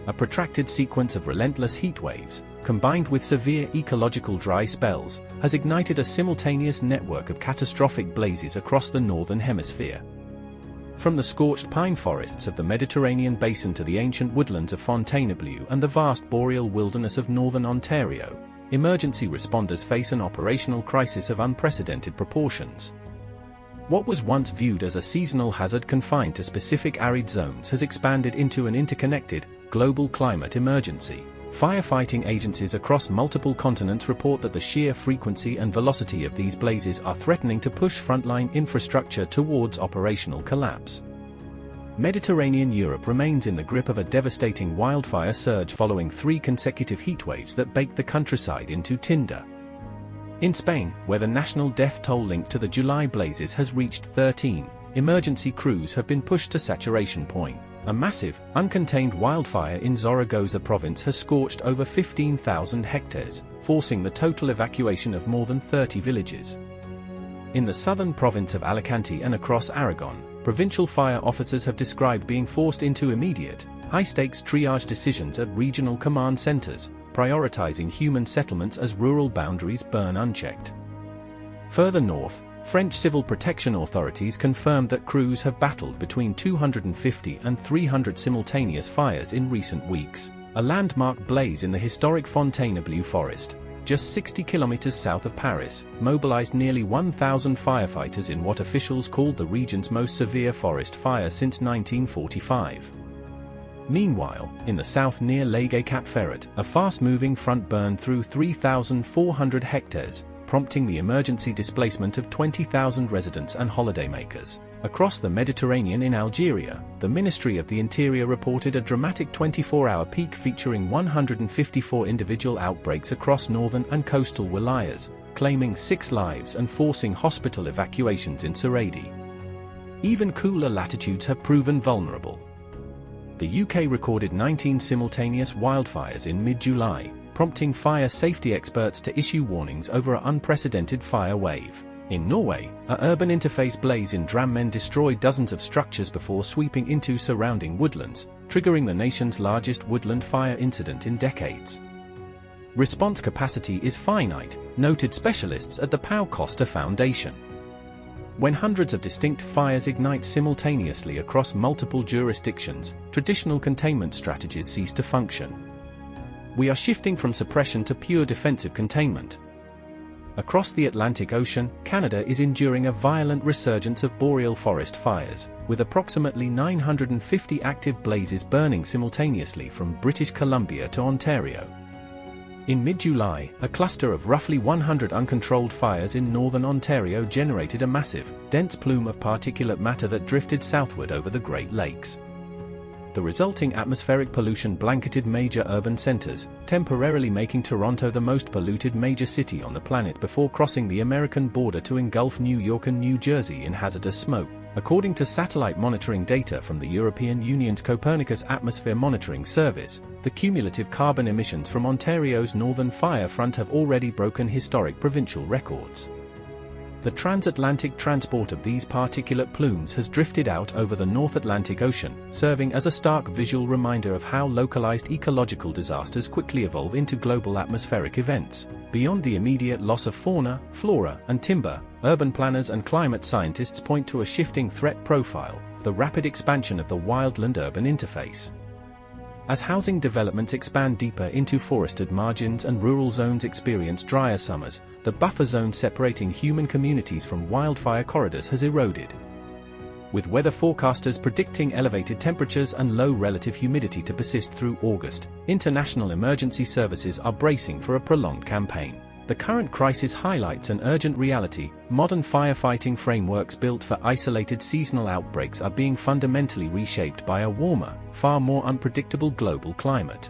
a protracted sequence of relentless heatwaves, combined with severe ecological dry spells, has ignited a simultaneous network of catastrophic blazes across the northern hemisphere. From the scorched pine forests of the Mediterranean basin to the ancient woodlands of Fontainebleau and the vast boreal wilderness of northern Ontario, emergency responders face an operational crisis of unprecedented proportions. What was once viewed as a seasonal hazard confined to specific arid zones has expanded into an interconnected, global climate emergency. Firefighting agencies across multiple continents report that the sheer frequency and velocity of these blazes are threatening to push frontline infrastructure towards operational collapse. Mediterranean Europe remains in the grip of a devastating wildfire surge following 3 consecutive heatwaves that baked the countryside into tinder. In Spain, where the national death toll linked to the July blazes has reached 13, emergency crews have been pushed to saturation point. A massive, uncontained wildfire in Zaragoza province has scorched over 15,000 hectares, forcing the total evacuation of more than 30 villages. In the southern province of Alicante and across Aragon, provincial fire officers have described being forced into immediate, high-stakes triage decisions at regional command centers, prioritizing human settlements as rural boundaries burn unchecked. Further north, French civil protection authorities confirmed that crews have battled between 250 and 300 simultaneous fires in recent weeks. A landmark blaze in the historic Fontainebleau forest, just 60 kilometers south of Paris, mobilized nearly 1,000 firefighters in what officials called the region's most severe forest fire since 1945. Meanwhile, in the south near Lagay Cap Ferret, a fast-moving front burned through 3,400 hectares, prompting the emergency displacement of 20,000 residents and holidaymakers. Across the Mediterranean in Algeria, the Ministry of the Interior reported a dramatic 24-hour peak featuring 154 individual outbreaks across northern and coastal wilayas, claiming 6 lives and forcing hospital evacuations in Siradi. Even cooler latitudes have proven vulnerable. The UK recorded 19 simultaneous wildfires in mid-July, prompting fire safety experts to issue warnings over an unprecedented fire wave. In Norway, a urban interface blaze in Drammen destroyed dozens of structures before sweeping into surrounding woodlands, triggering the nation's largest woodland fire incident in decades. Response capacity is finite, noted specialists at the Pau Costa Foundation. When hundreds of distinct fires ignite simultaneously across multiple jurisdictions, traditional containment strategies cease to function. We are shifting from suppression to pure defensive containment. Across the Atlantic Ocean, Canada is enduring a violent resurgence of boreal forest fires, with approximately 950 active blazes burning simultaneously from British Columbia to Ontario. In mid-July, a cluster of roughly 100 uncontrolled fires in northern Ontario generated a massive, dense plume of particulate matter that drifted southward over the Great Lakes. The resulting atmospheric pollution blanketed major urban centers, temporarily making Toronto the most polluted major city on the planet before crossing the American border to engulf New York and New Jersey in hazardous smoke. According to satellite monitoring data from the European Union's Copernicus Atmosphere Monitoring Service, the cumulative carbon emissions from Ontario's northern fire front have already broken historic provincial records. The transatlantic transport of these particulate plumes has drifted out over the North Atlantic Ocean, serving as a stark visual reminder of how localized ecological disasters quickly evolve into global atmospheric events. Beyond the immediate loss of fauna, flora, and timber, urban planners and climate scientists point to a shifting threat profile: the rapid expansion of the wildland-urban interface. As housing developments expand deeper into forested margins and rural zones experience drier summers, the buffer zone separating human communities from wildfire corridors has eroded. With weather forecasters predicting elevated temperatures and low relative humidity to persist through August, international emergency services are bracing for a prolonged campaign. The current crisis highlights an urgent reality: modern firefighting frameworks built for isolated seasonal outbreaks are being fundamentally reshaped by a warmer, far more unpredictable global climate.